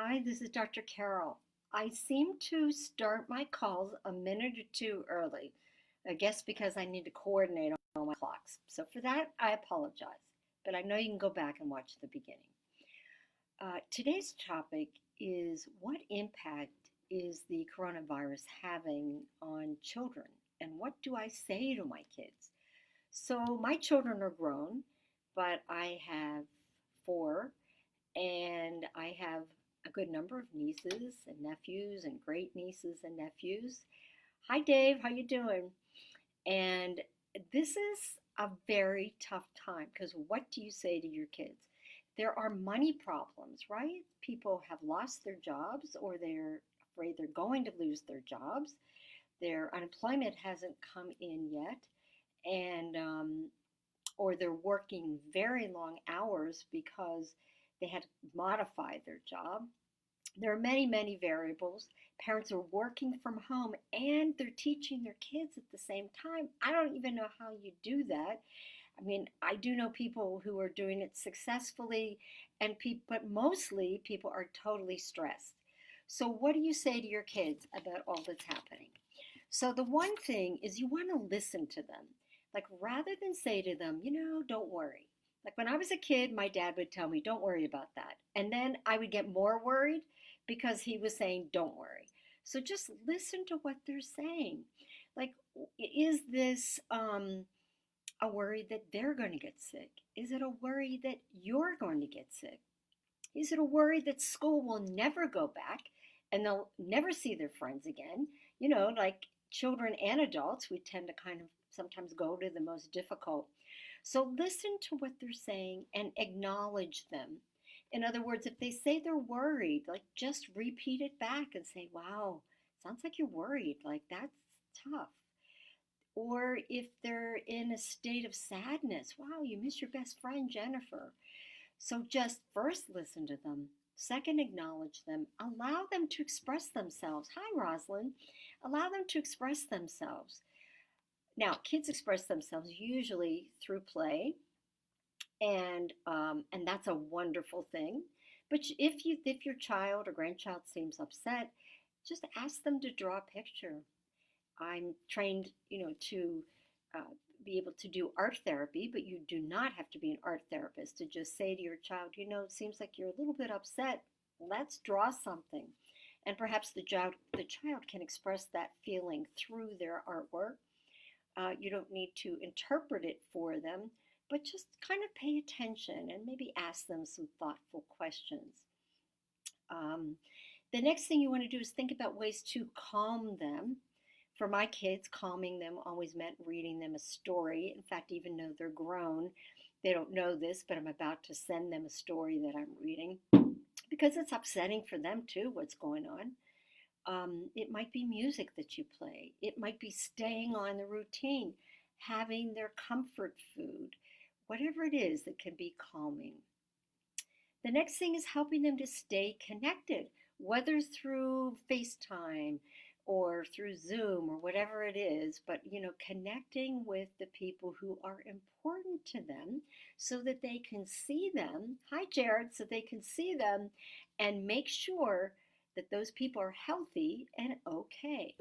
Hi, this is Dr. Carole. I seem to start my calls a minute or two early. I guess because I need to coordinate all my clocks. So for that, I apologize. But I know you can go back and watch the beginning. Today's topic is what impact is the coronavirus having on children? And what do I say to my kids? So my children are grown, but I have four and I have a good number of nieces and nephews and great nieces and nephews. Hi Dave, how you doing? And this is a very tough time because what do you say to your kids? There are money problems, right? People have lost their jobs or they're afraid they're going to lose their jobs. Their unemployment hasn't come in yet, and or they're working very long hours because they had to modify their job. There are many, many variables. Parents are working from home and they're teaching their kids at the same time. I don't even know how you do that. I mean, I do know people who are doing it successfully, but mostly people are totally stressed. So, what do you say to your kids about all that's happening? So, the one thing is you want to listen to them. Like, rather than say to them, don't worry. Like, when I was a kid, my dad would tell me, don't worry about that. And then I would get more worried because he was saying, don't worry. So, just listen to what they're saying. Like, is this a worry that they're going to get sick? Is it a worry that you're going to get sick? Is it a worry that school will never go back and they'll never see their friends again? Like children and adults, we tend to kind of sometimes go to the most difficult. So listen to what they're saying and acknowledge them. In other words, if they say they're worried, like just repeat it back and say, wow, sounds like you're worried. Like that's tough. Or if they're in a state of sadness, wow, you miss your best friend, Jennifer. So just first listen to them. Second, acknowledge them. Allow them to express themselves. Hi, Rosalind. Allow them to express themselves. Now, kids express themselves usually through play, and that's a wonderful thing. But if your child or grandchild seems upset, just ask them to draw a picture. I'm trained, to uh, be able to do art therapy, but you do not have to be an art therapist to just say to your child, it seems like you're a little bit upset. Let's draw something. And perhaps the child can express that feeling through their artwork. You don't need to interpret it for them, but just kind of pay attention and maybe ask them some thoughtful questions. Um, the next thing you want to do is think about ways to calm them. For my kids, calming them always meant reading them a story. In fact, even though they're grown, they don't know this, but I'm about to send them a story that I'm reading because it's upsetting for them too, what's going on. It might be music that you play, it might be staying on the routine, having their comfort food, whatever it is that can be calming. The next thing is helping them to stay connected, whether through FaceTime or through Zoom or whatever it is, but connecting with the people who are important to them so that they can see them. Hi, Jared, so they can see them and make sure that those people are healthy and okay.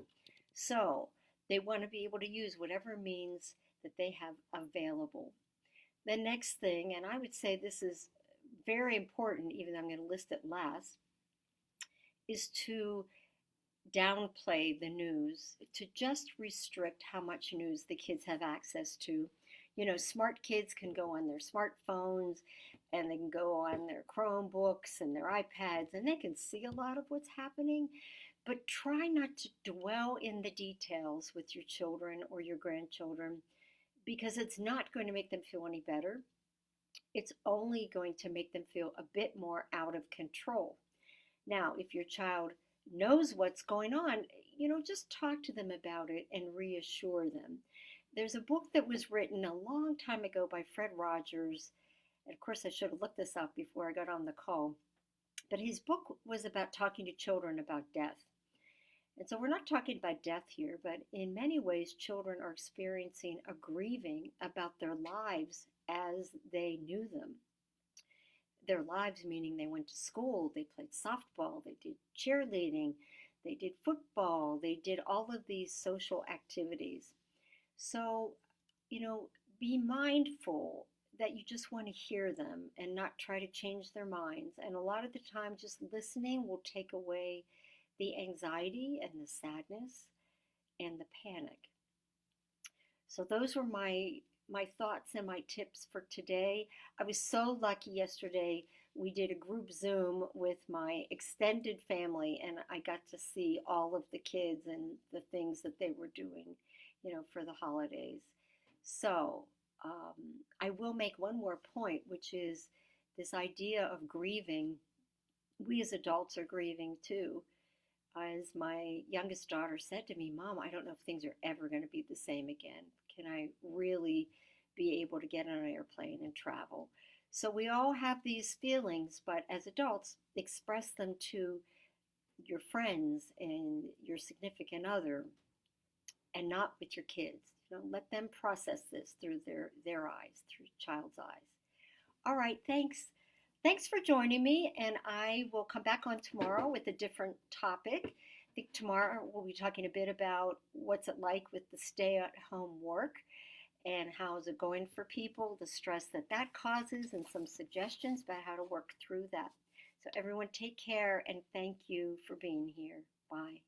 So they want to be able to use whatever means that they have available. The next thing, and I would say this is very important, even though I'm going to list it last, is to downplay the news, to just restrict how much news the kids have access to. Smart kids can go on their smartphones and they can go on their Chromebooks and their iPads and they can see a lot of what's happening. But try not to dwell in the details with your children or your grandchildren because it's not going to make them feel any better. It's only going to make them feel a bit more out of control. Now, if your child knows what's going on, just talk to them about it and reassure them. There's a book that was written a long time ago by Fred Rogers. And of course, I should have looked this up before I got on the call. But his book was about talking to children about death. And so we're not talking about death here, but in many ways, children are experiencing a grieving about their lives as they knew them. their lives, meaning they went to school, they played softball, they did cheerleading, they did football, they did all of these social activities. So, be mindful that you just want to hear them and not try to change their minds. And a lot of the time, just listening will take away the anxiety and the sadness and the panic. So those were my thoughts and my tips for today. I was so lucky yesterday. We did a group Zoom with my extended family, and I got to see all of the kids and the things that they were doing, for the holidays. So I will make one more point, which is this idea of grieving. We as adults are grieving too. As my youngest daughter said to me, Mom, I don't know if things are ever going to be the same again. Can I really be able to get on an airplane and travel? So we all have these feelings, but as adults, express them to your friends and your significant other and not with your kids. Let them process this through their eyes, through child's eyes. All right, thanks. Thanks for joining me, and I will come back on tomorrow with a different topic. I think tomorrow we'll be talking a bit about what's it like with the stay-at-home work and how is it going for people, the stress that that causes, and some suggestions about how to work through that. So everyone take care, and thank you for being here. Bye.